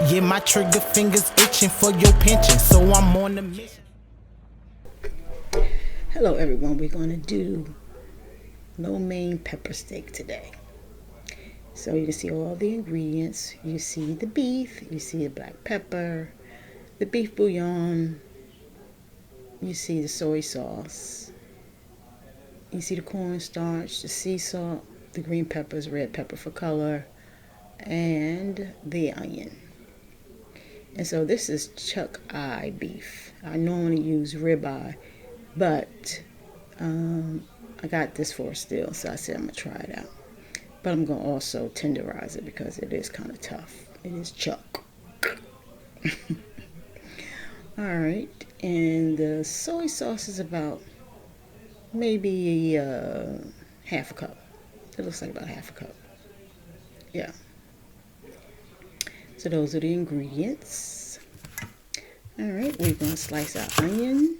Yeah, my trigger fingers itching for your pension, so I'm on the mission. Hello everyone, we're going to do lo mein pepper steak today. So you can see all the ingredients. You see the beef, you see the black pepper, the beef bouillon, you see the soy sauce, you see the cornstarch, the sea salt, the green peppers, red pepper for color, and the onion. And so this is chuck eye beef. I normally use ribeye, but I got this for a steal, so I said I'm going to try it out. But I'm going to also tenderize it because it is kind of tough. It is chuck. Alright, and the soy sauce is about maybe half a cup. It looks like about half a cup. Yeah. So those are the ingredients. Alright, we're going to slice our onion.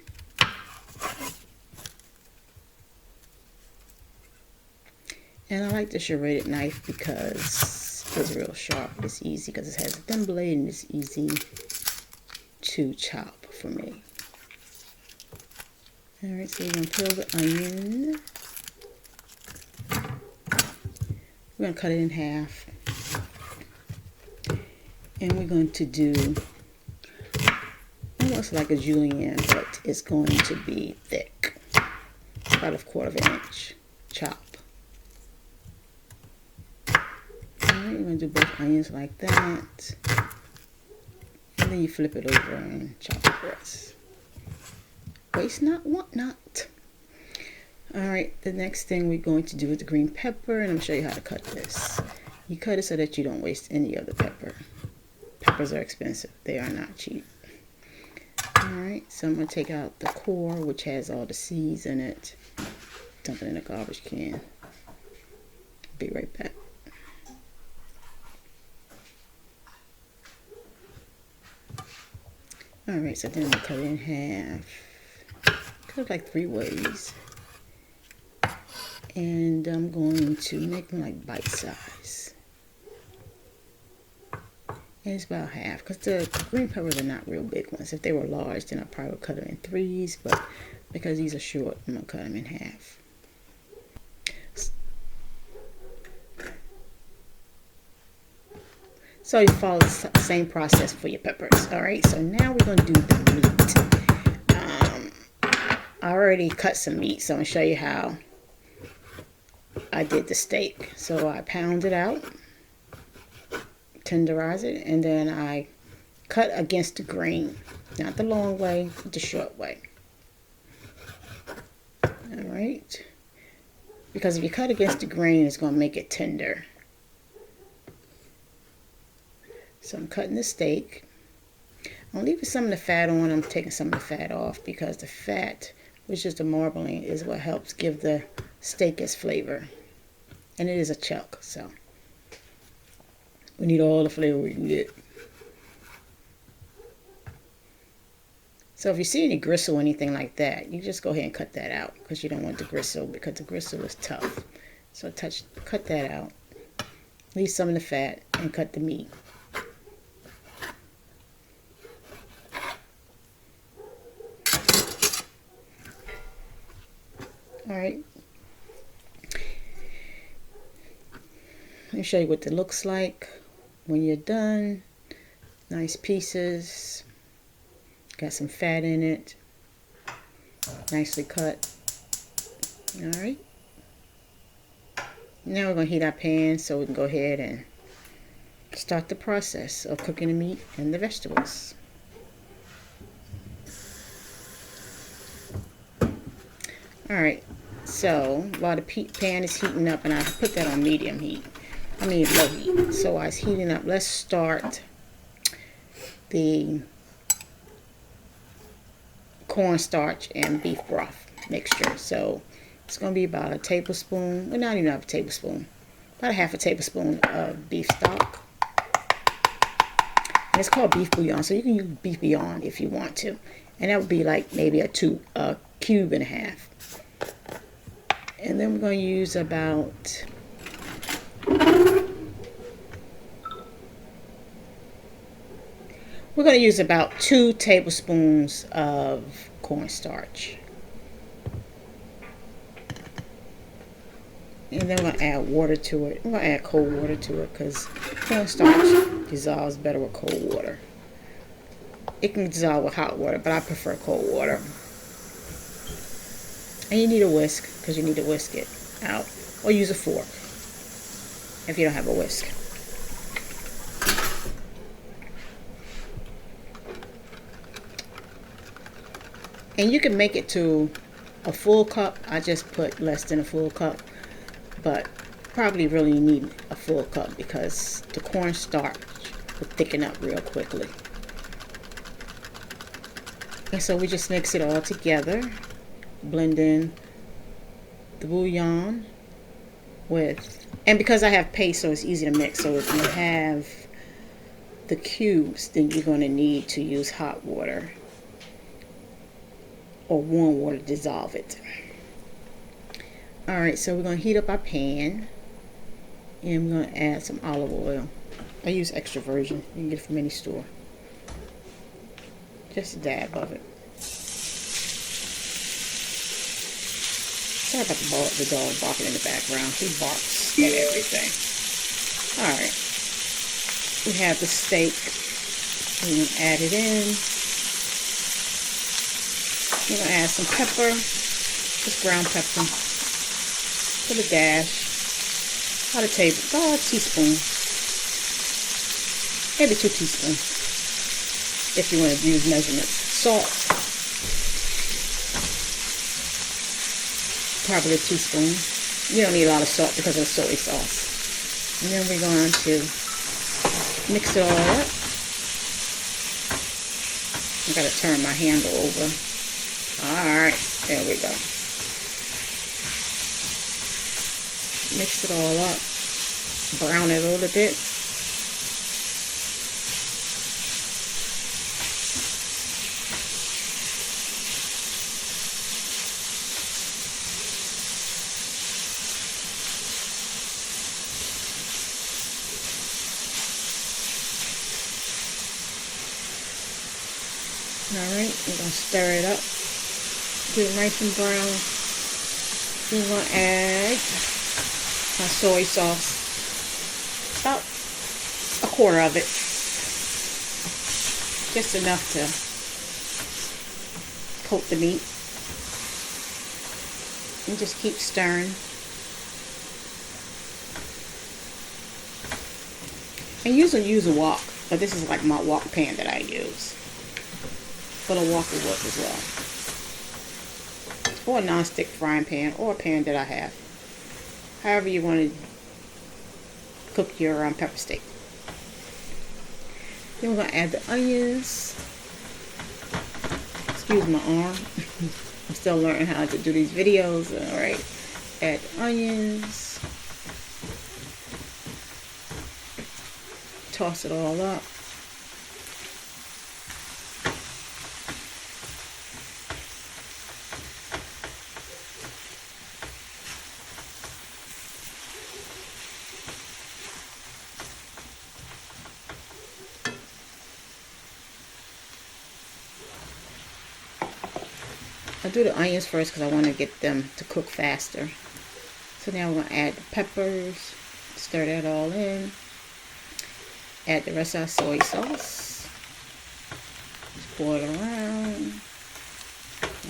And I like the serrated knife because it's real sharp. It's easy because it has a thin blade and it's easy to chop for me. Alright, so we're going to peel the onion. We're going to cut it in half. And we're going to do almost like a julienne, but it's going to be thick. About a 1/4 inch chop. Alright, you're going to do both onions like that. And then you flip it over and chop the rest. Waste not, want not. Alright, the next thing we're going to do is the green pepper, and I'm going to show you how to cut this. You cut it so that you don't waste any of the pepper. Peppers are expensive. They are not cheap. Alright, so I'm going to take out the core, which has all the seeds in it. Dump it in a garbage can. Be right back. Alright, so then I'm going to cut it in half. Cut it like 3 ways. And I'm going to make them like bite size. And it's about half, because the green peppers are not real big ones. If they were large, then I'd probably cut them in 3s, but because these are short, I'm going to cut them in half. So you follow the same process for your peppers. Alright, so now we're going to do the meat. I already cut some meat, so I'm going to show you how I did the steak. So I pound it out, tenderize it, and then I cut against the grain. Not the long way, the short way. Alright. Because if you cut against the grain, it's going to make it tender. So I'm cutting the steak. I'm leaving some of the fat on. I'm taking some of the fat off because the fat, which is the marbling, is what helps give the steak its flavor. And it is a chuck, so we need all the flavor we can get. So if you see any gristle or anything like that, you just go ahead and cut that out because you don't want the gristle, because the gristle is tough. So cut that out. Leave some of the fat and cut the meat. Alright. Let me show you what it looks like when you're done. Nice pieces. Got some fat in it. Nicely cut. Alright. Now we're going to heat our pan so we can go ahead and start the process of cooking the meat and the vegetables. Alright, so while the pan is heating up, and I put that on medium heat, low heat. So while it's heating up, let's start the cornstarch and beef broth mixture. So it's going to be about a tablespoon, well, not even a tablespoon, about a 1/2 tablespoon of beef stock. And it's called beef bouillon, so you can use beef bouillon if you want to. And that would be like maybe a cube and a half. And then we're going to use about We're going to use about 2 tablespoons of cornstarch. And then we're going to add water to it. We're going to add cold water to it because cornstarch dissolves better with cold water. It can dissolve with hot water, but I prefer cold water. And you need a whisk because you need to whisk it out. Or use a fork if you don't have a whisk. And you can make it to a full cup. I just put less than a full cup. But probably really need a full cup because the cornstarch will thicken up real quickly. And so we just mix it all together. Blend in the bouillon with, and because I have paste, so it's easy to mix. So if you have the cubes, then you're going to need to use hot water or warm water to dissolve it. Alright, so we're going to heat up our pan and we're going to add some olive oil. I use extra virgin. You can get it from any store. Just a dab of it. Sorry about the dog barking in the background. He barks at everything. Alright. We have the steak. We're going to add it in. We're going to add some pepper. Just ground pepper. Put a dash. About a teaspoon. Maybe 2 teaspoons. If you want to use measurements. Salt. Probably a teaspoon. You don't need a lot of salt because of the soy sauce. And then we're going to mix it all up. I gotta turn my handle over. Alright, there we go. Mix it all up. Brown it a little bit. Alright, we're going to stir it up. Get it nice and brown. We're going to add my soy sauce. About a quarter of it. Just enough to coat the meat. And just keep stirring. I usually use a wok, but this is like my wok pan that I use. But a wok will work as well. Or a non-stick frying pan, or a pan that I have. However you want to cook your pepper steak. Then we're going to add the onions. Excuse my arm. I'm still learning how to do these videos. Alright. Add the onions. Toss it all up. I'll do the onions first because I want to get them to cook faster. So now we're going to add the peppers, stir that all in, add the rest of our soy sauce, just pour it around,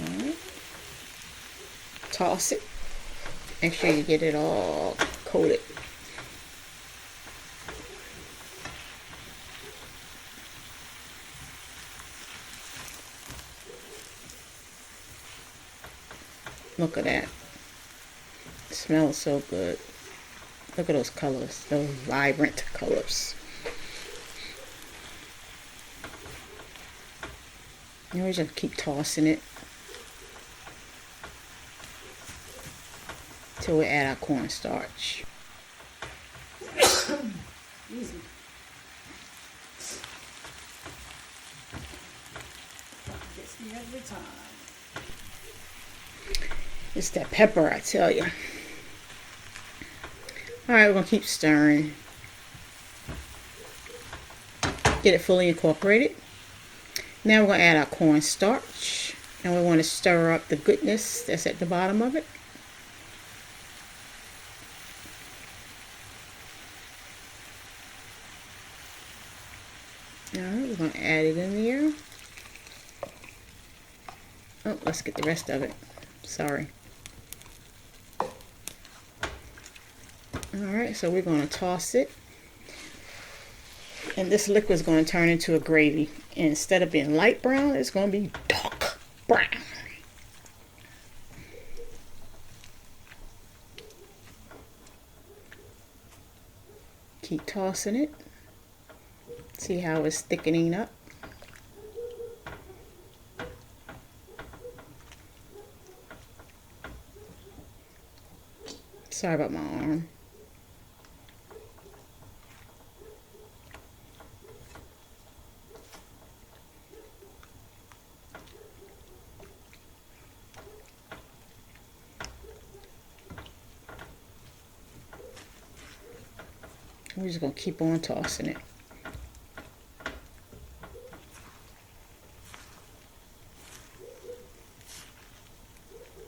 alright. Toss it, make sure you get it all coated. Look at that. It smells so good. Look at those colors. Those vibrant colors. And we just keep tossing it till we add our cornstarch. Easy. Gets me every time. It's that pepper, I tell you. Alright, we're going to keep stirring. Get it fully incorporated. Now we're going to add our cornstarch, and we want to stir up the goodness that's at the bottom of it. Alright, we're going to add it in there. Oh, let's get the rest of it. Sorry. Alright, so we're going to toss it. And this liquid is going to turn into a gravy. And instead of being light brown, it's going to be dark brown. Keep tossing it. See how it's thickening up. Sorry about my arm. We're just going to keep on tossing it.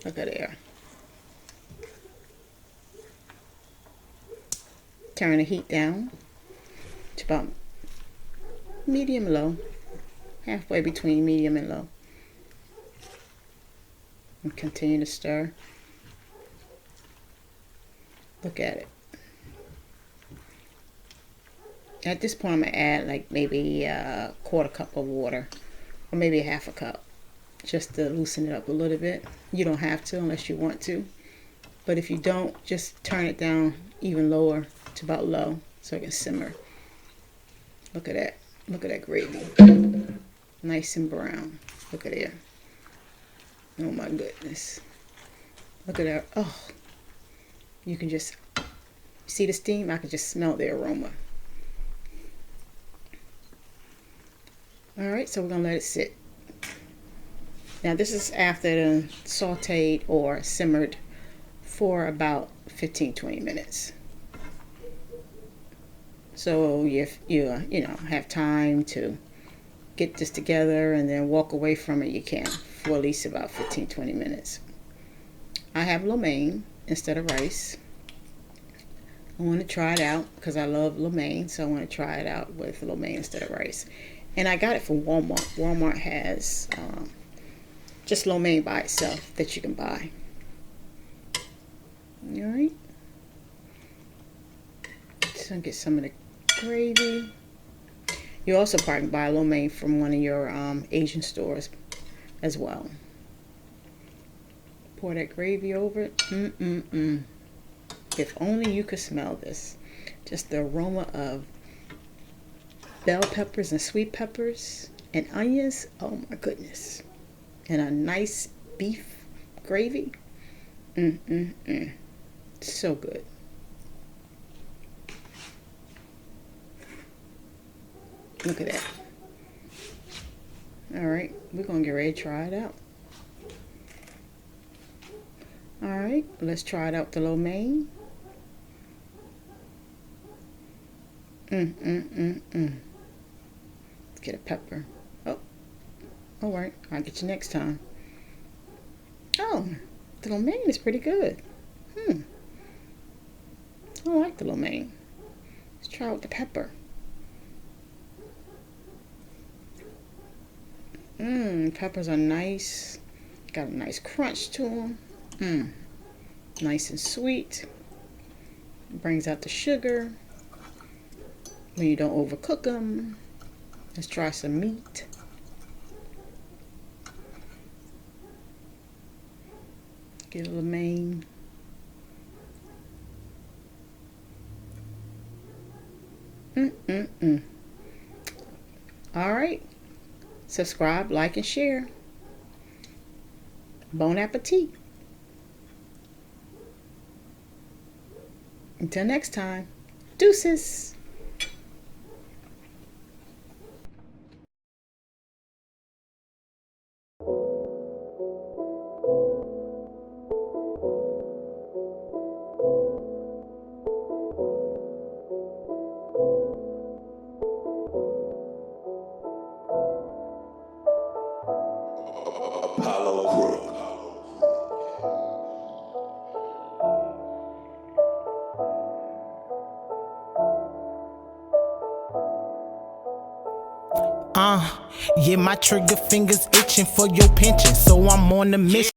Look at there. Turn the heat down to about medium low, halfway between medium and low. And continue to stir. Look at it. At this point, I'm going to add like maybe a quarter cup of water, or maybe a half a cup, just to loosen it up a little bit. You don't have to unless you want to. But if you don't, just turn it down even lower to about low so it can simmer. Look at that. Look at that gravy. Nice and brown. Look at it. Oh my goodness. Look at that. Oh, you can just see the steam. I can just smell the aroma. Alright, so we're going to let it sit. Now this is after it sauteed or simmered for about 15-20 minutes. So if you have time to get this together and then walk away from it, you can for at least about 15-20 minutes. I have lo mein instead of rice. I want to try it out because I love lo mein, so I want to try it out with lo mein instead of rice. And I got it from Walmart. Walmart has just lo mein by itself that you can buy. Alright. So get some of the gravy. You also probably buy lo mein from one of your Asian stores as well. Pour that gravy over it. If only you could smell this. Just the aroma of bell peppers and sweet peppers and onions. Oh my goodness. And a nice beef gravy. So good. Look at that. Alright, we're going to get ready to try it out. Alright, let's try it out with the lo mein. Let's get a pepper. Oh, alright, I'll get you next time. Oh, the lo mein is pretty good. I like the lo mein. Let's try it with the pepper. Peppers are nice. Got a nice crunch to them. Nice and sweet. Brings out the sugar when you don't overcook them. Let's try some meat. Get a lo mein. All right. Subscribe, like, and share. Bon appetit. Until next time, deuces. Yeah, my trigger fingers itching for your pension, so I'm on the mission.